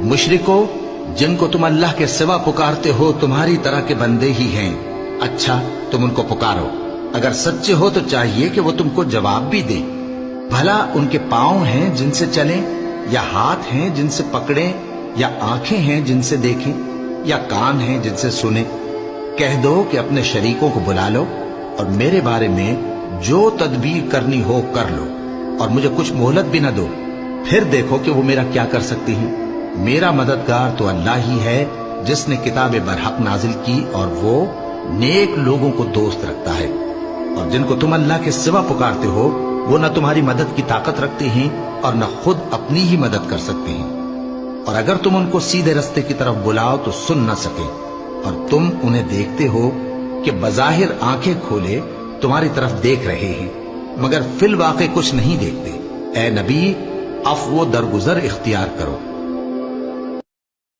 मुशरिको, जिनको तुम अल्लाह के सिवा पुकारते हो तुम्हारी तरह के बंदे ही हैं। अच्छा, तुम उनको पुकारो। अगर सच्चे हो तो चाहिए कि वो तुमको जवाब भी दे। भला उनके पांव हैं जिनसे चलें, या हाथ हैं जिनसे पकड़ें, या आंखें हैं जिनसे देखें, या कान हैं जिनसे सुने? कह दो कि अपने शरीकों को बुला लो और मेरे बारे में जो तदबीर करनी हो कर लो, और मुझे कुछ मोहलत भी न दो। फिर देखो कि वो मेरा क्या कर सकती हैं। मेरा मददगार तो अल्लाह ही है जिसने किताब बरहक नाजिल की, और वो नेक लोगों को दोस्त रखता है। और जिनको तुम अल्लाह के सिवा पुकारते हो वो न तुम्हारी मदद की ताकत रखते हैं और न खुद अपनी ही मदद कर सकते हैं। और अगर तुम उनको सीधे रास्ते की तरफ बुलाओ तो सुन न सके, और तुम उन्हें देखते हो कि बज़ाहिर आंखें खोले तुम्हारी तरफ देख रहे हैं, मगर फिल वाक़े कुछ नहीं देखते। ए नबी, अफ़्व व दरगुजर इख्तियार करो।